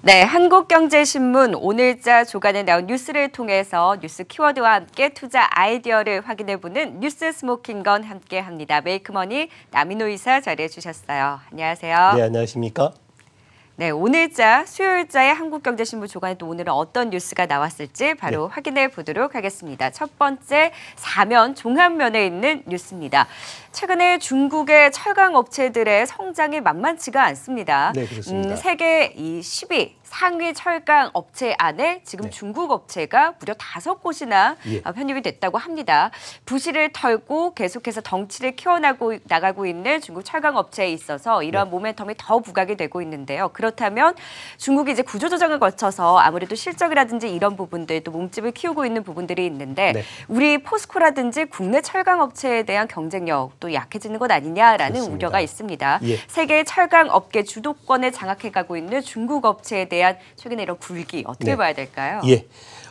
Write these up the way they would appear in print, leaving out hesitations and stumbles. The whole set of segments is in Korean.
네, 한국경제신문 오늘자 조간에 나온 뉴스를 통해서 뉴스 키워드와 함께 투자 아이디어를 확인해보는 뉴스 스모킹건 함께합니다. 메이크머니 남인호 이사 자리해 주셨어요. 안녕하세요. 네, 안녕하십니까? 네, 오늘자 수요일자의 한국경제신문 조간에 또 오늘은 어떤 뉴스가 나왔을지 바로 확인해 보도록 하겠습니다. 첫 번째 사면 종합면에 있는 뉴스입니다. 최근에 중국의 철강 업체들의 성장이 만만치가 않습니다. 네, 그렇습니다. 세계 이 10위 상위 철강 업체 안에 지금 중국 업체가 무려 5곳이나 편입이 됐다고 합니다. 부실을 털고 계속해서 덩치를 키워나가고 있는 중국 철강 업체에 있어서 이러한 모멘텀이 더 부각이 되고 있는데요. 그렇다면 중국이 이제 구조조정을 거쳐서 아무래도 실적이라든지 이런 부분들 또 몸집을 키우고 있는 부분들이 있는데 우리 포스코라든지 국내 철강 업체에 대한 경쟁력 또 약해지는 것 아니냐라는 그렇습니다. 우려가 있습니다. 세계 철강 업계 주도권을 장악해가고 있는 중국 업체에 대한 최근에 이런 굴기 어떻게 봐야 될까요?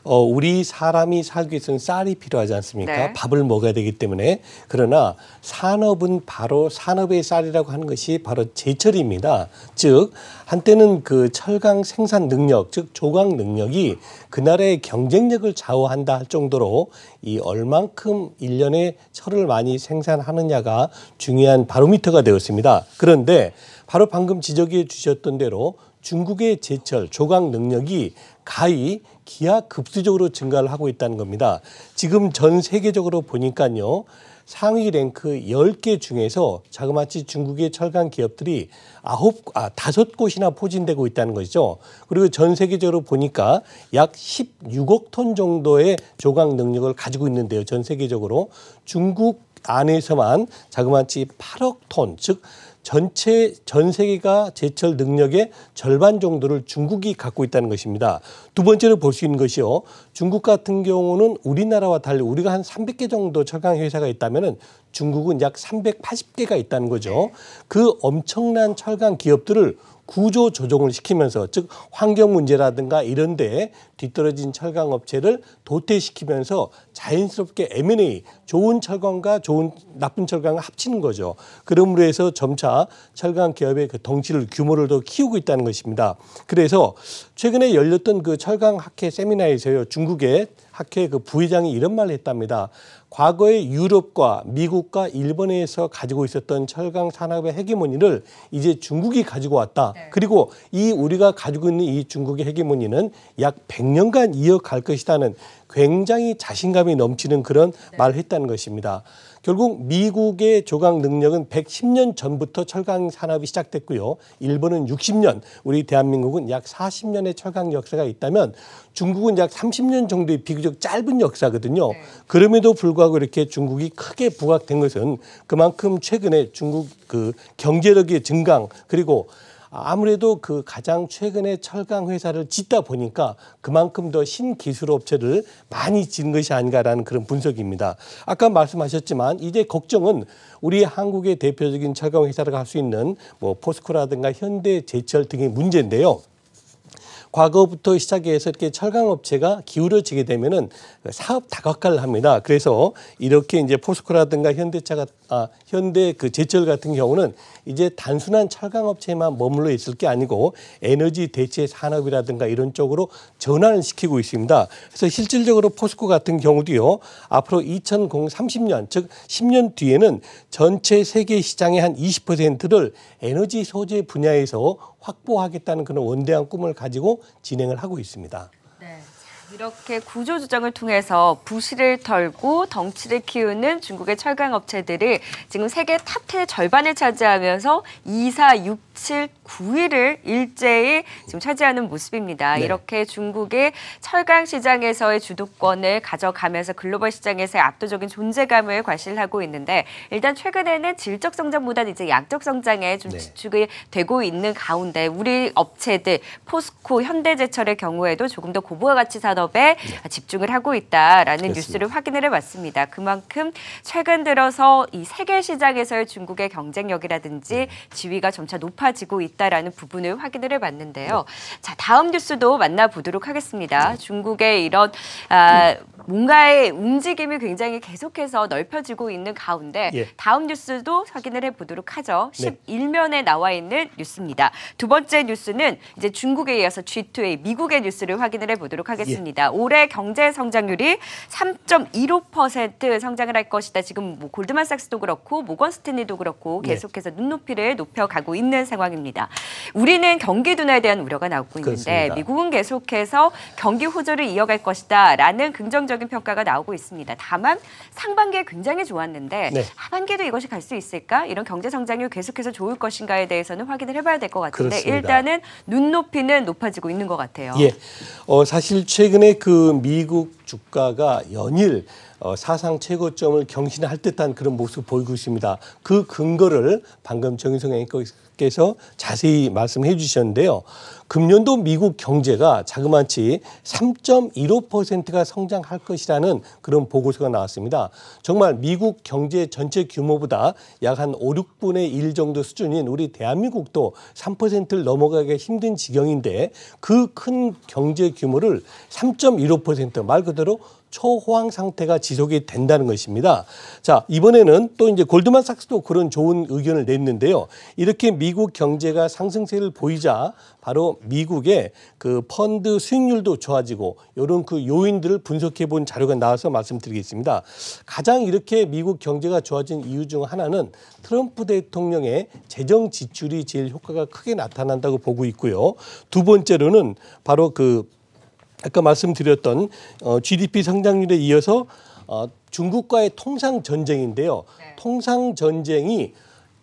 우리 사람이 살기 위해서는 쌀이 필요하지 않습니까? 밥을 먹어야 되기 때문에. 그러나 산업은 바로 산업의 쌀이라고 하는 것이 바로 제철입니다. 즉 한때는 그 철강 생산 능력, 즉 조각 능력이 그 나라의 경쟁력을 좌우한다 할 정도로 이 얼만큼 1년에 철을 많이 생산하느냐가 중요한 바로미터가 되었습니다. 그런데 바로 방금 지적해 주셨던 대로 중국의 제철, 조각 능력이 가히 기하급수적으로 증가를 하고 있다는 겁니다. 지금 전 세계적으로 보니까요. 상위 랭크 10개 중에서 자그마치 중국의 철강 기업들이 5곳이나 포진되고 있다는 것이죠. 그리고 전 세계적으로 보니까 약 16억 톤 정도의 조각 능력을 가지고 있는데요. 전 세계적으로 중국 안에서만 자그마치 8억 톤, 즉 전 세계가 제철 능력의 절반 정도를 중국이 갖고 있다는 것입니다. 두 번째로 볼 수 있는 것이요. 중국 같은 경우는 우리나라와 달리 우리가 한 300개 정도 철강 회사가 있다면은 중국은 약 380개가 있다는 거죠. 그 엄청난 철강 기업들을 구조 조정을 시키면서 즉 환경 문제라든가 이런 데에 뒤떨어진 철강 업체를 도태시키면서 자연스럽게 M&A, 좋은 철강과 나쁜 철강을 합치는 거죠. 그러므로 해서 점차 철강 기업의 그 덩치를 규모를 더 키우고 있다는 것입니다. 그래서 최근에 열렸던 그 철강 학회 세미나에서요. 중국의 학회 그 부회장이 이런 말을 했답니다. 과거에 유럽과 미국과 일본에서 가지고 있었던 철강 산업의 헤게모니를 이제 중국이 가지고 왔다. 그리고 이 우리가 가지고 있는 이 중국의 헤게모니는 약 100년간 이어갈 것이라는 굉장히 자신감이 넘치는 그런 말을 했다는 것입니다. 결국 미국의 조각 능력은 110년 전부터 철강 산업이 시작됐고요. 일본은 60년, 우리 대한민국은 약 40년의 철강 역사가 있다면 중국은 약 30년 정도의 비교적 짧은 역사거든요. 그럼에도 불구하고 이렇게 중국이 크게 부각된 것은 그만큼 최근에 중국 그 경제력의 증강 그리고 아무래도 그 가장 최근에 철강 회사를 짓다 보니까 그만큼 더 신기술 업체를 많이 짓는 것이 아닌가라는 그런 분석입니다. 아까 말씀하셨지만 이제 걱정은 우리 한국의 대표적인 철강 회사를 갈 수 있는 뭐 포스코라든가 현대제철 등의 문제인데요. 과거부터 시작해서 이렇게 철강 업체가 기울어지게 되면은 사업 다각화를 합니다. 그래서 이렇게 이제 포스코라든가 현대 그 제철 같은 경우는 이제 단순한 철강 업체에만 머물러 있을 게 아니고 에너지 대체 산업이라든가 이런 쪽으로 전환을 시키고 있습니다. 그래서 실질적으로 포스코 같은 경우도요. 앞으로 2030년 즉 10년 뒤에는 전체 세계 시장의 한 20%를 에너지 소재 분야에서 확보하겠다는 그런 원대한 꿈을 가지고 진행을 하고 있습니다. 이렇게 구조조정을 통해서 부실을 털고 덩치를 키우는 중국의 철강 업체들이 지금 세계 탑10의 절반을 차지하면서 2, 4, 6, 7, 9위를 일제히 지금 차지하는 모습입니다. 이렇게 중국의 철강 시장에서의 주도권을 가져가면서 글로벌 시장에서의 압도적인 존재감을 과시하고 있는데 일단 최근에는 질적 성장보다는 이제 양적 성장에 좀 집중이 되고 있는 가운데 우리 업체들 포스코, 현대제철의 경우에도 조금 더 고부가 가치 산업에 집중을 하고 있다라는 뉴스를 확인을 해봤습니다. 그만큼 최근 들어서 이 세계 시장에서의 중국의 경쟁력이라든지 지위가 점차 높아지고 있다라는 부분을 확인을 해봤는데요. 자, 다음 뉴스도 만나보도록 하겠습니다. 중국의 이런 뭔가의 움직임이 굉장히 계속해서 넓혀지고 있는 가운데 예. 다음 뉴스도 확인을 해보도록 하죠. 네. 11면에 나와 있는 뉴스입니다. 두 번째 뉴스는 이제 중국에 이어서 G2A 미국의 뉴스를 확인을 해보도록 하겠습니다. 예. 올해 경제 성장률이 3.15% 성장을 할 것이다. 지금 뭐 골드만삭스도 그렇고 모건 스탠리도 그렇고 계속해서 눈높이를 높여가고 있는 상황입니다. 우리는 경기 둔화에 대한 우려가 나오고 있는데 그렇습니다. 미국은 계속해서 경기 호조를 이어갈 것이다라는 긍정적인 평가가 나오고 있습니다. 다만 상반기에 굉장히 좋았는데 네. 하반기에도 이것이 갈 수 있을까? 이런 경제 성장률 계속해서 좋을 것인가에 대해서는 확인을 해봐야 될 것 같은데 그렇습니다. 일단은 눈높이는 높아지고 있는 것 같아요. 예, 사실 최근에 그 미국 주가가 연일 사상 최고점을 경신할 듯한 그런 모습을 보이고 있습니다. 그 근거를 방금 정의성 앵커께서 자세히 말씀해 주셨는데요. 금년도 미국 경제가 자그마치 3.15%가 성장할 것이라는 그런 보고서가 나왔습니다. 정말 미국 경제 전체 규모보다 약 한 5, 6분의 1 정도 수준인 우리 대한민국도 3%를 넘어가기 힘든 지경인데 그 큰 경제 규모를 3.15% 말 그대로 초호황 상태가 지속이 된다는 것입니다. 자, 이번에는 또 이제 골드만삭스도 그런 좋은 의견을 냈는데요. 이렇게 미국 경제가 상승세를 보이자 바로 미국의 그 펀드 수익률도 좋아지고 이런 그 요인들을 분석해 본 자료가 나와서 말씀드리겠습니다. 가장 이렇게 미국 경제가 좋아진 이유 중 하나는 트럼프 대통령의 재정 지출이 제일 효과가 크게 나타난다고 보고 있고요. 두 번째로는 바로 그 아까 말씀드렸던 GDP 성장률에 이어서 중국과의 통상 전쟁인데요. 네. 통상 전쟁이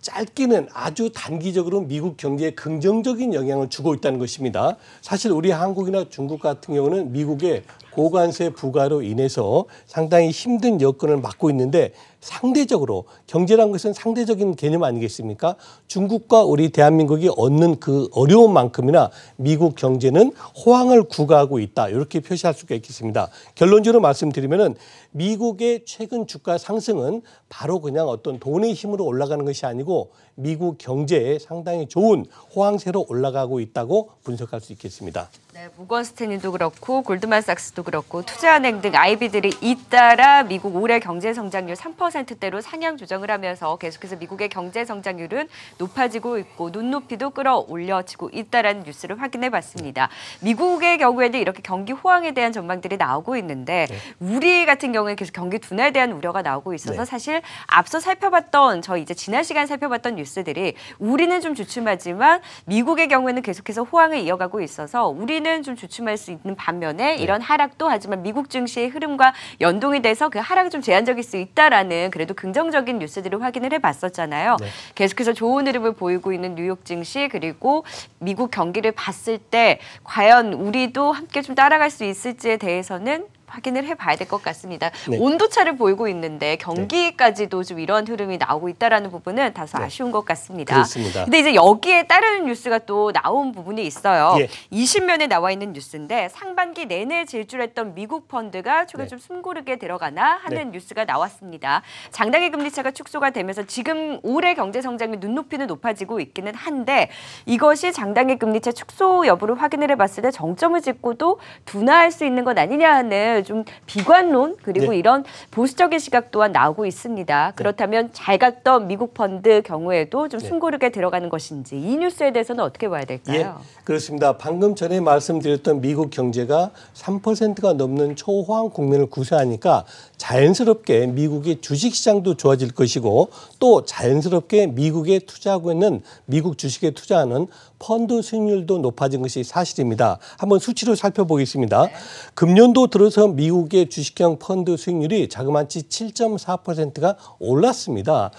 짧게는 아주 단기적으로 미국 경제에 긍정적인 영향을 주고 있다는 것입니다. 사실 우리 한국이나 중국 같은 경우는 미국의 고관세 부과로 인해서 상당히 힘든 여건을 맞고 있는데 상대적으로 경제란 것은 상대적인 개념 아니겠습니까? 중국과 우리 대한민국이 얻는 그 어려운 만큼이나 미국 경제는 호황을 구가하고 있다. 이렇게 표시할 수가 있겠습니다. 결론적으로 말씀드리면은 미국의 최근 주가 상승은 바로 그냥 어떤 돈의 힘으로 올라가는 것이 아니고 미국 경제에 상당히 좋은 호황세로 올라가고 있다고 분석할 수 있겠습니다. 네, 모건 스탠리도 그렇고 골드만삭스도 그렇고 투자은행 등 IB들이 잇따라 미국 올해 경제 성장률 3%대로 상향 조정을 하면서 계속해서 미국의 경제 성장률은 높아지고 있고 눈높이도 끌어올려지고 있다라는 뉴스를 확인해 봤습니다. 미국의 경우에는 이렇게 경기 호황에 대한 전망들이 나오고 있는데 우리 같은 경우에 계속 경기 둔화에 대한 우려가 나오고 있어서 사실 앞서 살펴봤던 이제 지난 시간 살펴봤던 뉴스들이 우리는 좀 주춤하지만 미국의 경우에는 계속해서 호황을 이어가고 있어서 우리는 좀 주춤할 수 있는 반면에 이런 하락도 하지만 미국 증시의 흐름과 연동이 돼서 그 하락이 좀 제한적일 수 있다라는 그래도 긍정적인 뉴스들을 확인을 해봤었잖아요. 네. 계속해서 좋은 흐름을 보이고 있는 뉴욕 증시 그리고 미국 경기를 봤을 때 과연 우리도 함께 좀 따라갈 수 있을지에 대해서는 확인을 해봐야 될 것 같습니다. 네. 온도차를 보이고 있는데 경기까지도 좀 이런 흐름이 나오고 있다라는 부분은 다소 아쉬운 것 같습니다. 그렇습니다. 근데 이제 여기에 따르는 뉴스가 또 나온 부분이 있어요. 예. 20면에 나와 있는 뉴스인데 상반기 내내 질주했던 미국 펀드가 최근 좀 숨고르게 들어가나 하는 뉴스가 나왔습니다. 장단기 금리차가 축소가 되면서 지금 올해 경제 성장률 눈높이는 높아지고 있기는 한데 이것이 장단기 금리차 축소 여부를 확인을 해봤을 때 정점을 찍고도 둔화할 수 있는 것 아니냐 하는 좀 비관론 그리고 이런 보수적인 시각 또한 나오고 있습니다. 그렇다면 잘 갔던 미국 펀드 경우에도 좀 숨고르게 들어가는 것인지 이 뉴스에 대해서는 어떻게 봐야 될까요? 예, 그렇습니다. 방금 전에 말씀드렸던 미국 경제가 3%가 넘는 초호황 국면을 구사하니까 자연스럽게 미국의 주식시장도 좋아질 것이고 또 자연스럽게 미국에 투자하고 있는 미국 주식에 투자하는 펀드 수익률도 높아진 것이 사실입니다. 한번 수치로 살펴보겠습니다. 금년도 들어서 미국의 주식형 펀드 수익률이 자그마치 7.4%가 올랐습니다.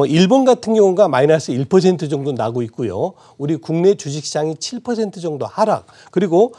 일본 같은 경우가 마이너스 1% 정도 나고 있고요. 우리 국내 주식시장이 7% 정도 하락. 그리고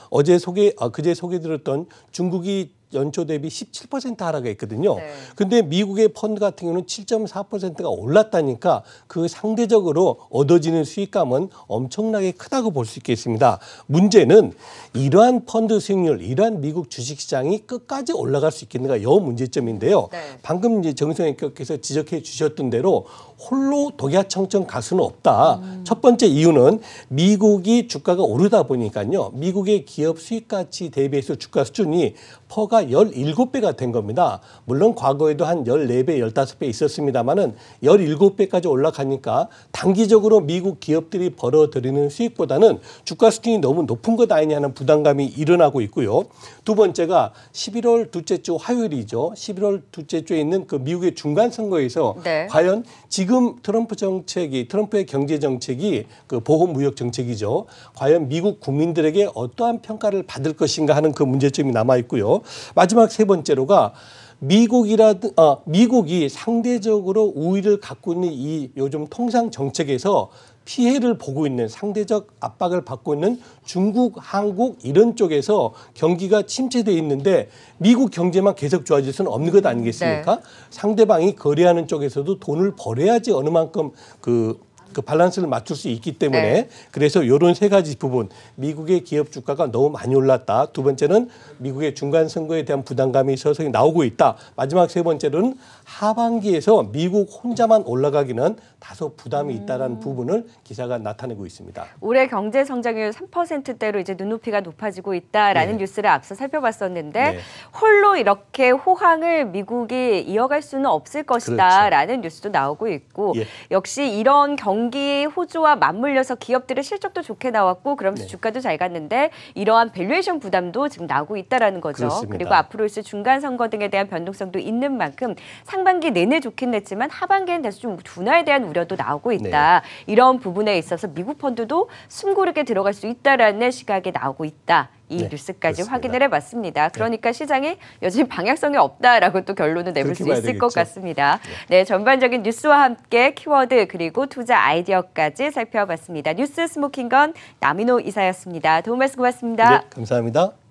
그제 소개드렸던 중국이 연초 대비 17% 하락했거든요. 근데 미국의 펀드 같은 경우는 7.4%가 올랐다니까 그 상대적으로 얻어지는 수익감은 엄청나게 크다고 볼 수 있겠습니다. 문제는 이러한 펀드 수익률, 이러한 미국 주식시장이 끝까지 올라갈 수 있겠는가 이 문제점인데요. 방금 이제 정의성 앵커께서 지적해 주셨던 대로 홀로 독야청청 갈 수는 없다. 첫 번째 이유는 미국이 주가가 오르다 보니까요. 미국의 기업 수익 가치 대비해서 주가 수준이 퍼가 17배가 된 겁니다. 물론 과거에도 한 14배, 15배 있었습니다만은 17배까지 올라가니까 단기적으로 미국 기업들이 벌어들이는 수익보다는 주가 수준이 너무 높은 것 아니냐는 부담감이 일어나고 있고요. 두 번째가 11월 둘째 주 화요일이죠. 11월 둘째 주에 있는 그 미국의 중간 선거에서 네. 과연 지금 트럼프의 경제 정책이 그 보호 무역 정책이죠. 과연 미국 국민들에게 어떠한 평가를 받을 것인가 하는 그 문제점이 남아 있고요. 마지막 세 번째로가 미국이 상대적으로 우위를 갖고 있는 이 요즘 통상 정책에서 피해를 보고 있는 상대적 압박을 받고 있는 중국, 한국 이런 쪽에서 경기가 침체되어 있는데 미국 경제만 계속 좋아질 수는 없는 것 아니겠습니까? 네. 상대방이 거래하는 쪽에서도 돈을 벌어야지 어느 만큼 그 밸런스를 맞출 수 있기 때문에 네. 그래서 이런 세 가지 부분 미국의 기업 주가가 너무 많이 올랐다. 두 번째는 미국의 중간 선거에 대한 부담감이 서서히 나오고 있다. 마지막 세 번째는 하반기에서 미국 혼자만 올라가기는 다소 부담이 있다라는 부분을 기사가 나타내고 있습니다. 올해 경제 성장률 3%대로 이제 눈높이가 높아지고 있다라는 네. 뉴스를 앞서 살펴봤었는데 네. 홀로 이렇게 호황을 미국이 이어갈 수는 없을 것이다라는 그렇죠. 뉴스도 나오고 있고 예. 역시 이런 경기 호조와 맞물려서 기업들의 실적도 좋게 나왔고 그러면서 네. 주가도 잘 갔는데 이러한 밸류에이션 부담도 지금 나오고 있다라는 거죠. 그렇습니다. 그리고 앞으로 있을 중간 선거 등에 대한 변동성도 있는 만큼 상반기 내내 좋긴 했지만 하반기엔 다시 좀 둔화에 대한 우려도 나오고 있다. 네. 이런 부분에 있어서 미국 펀드도 숨고르게 들어갈 수 있다라는 시각이 나오고 있다. 이 네, 뉴스까지 그렇습니다. 확인을 해봤습니다. 그러니까 네. 시장이 여전히 방향성이 없다라고 또 결론을 내볼 수 있을 되겠죠. 것 같습니다. 네, 전반적인 뉴스와 함께 키워드 그리고 투자 아이디어까지 살펴봤습니다. 뉴스 스모킹건 남인호 이사였습니다. 도움 말씀 고맙습니다. 네, 감사합니다.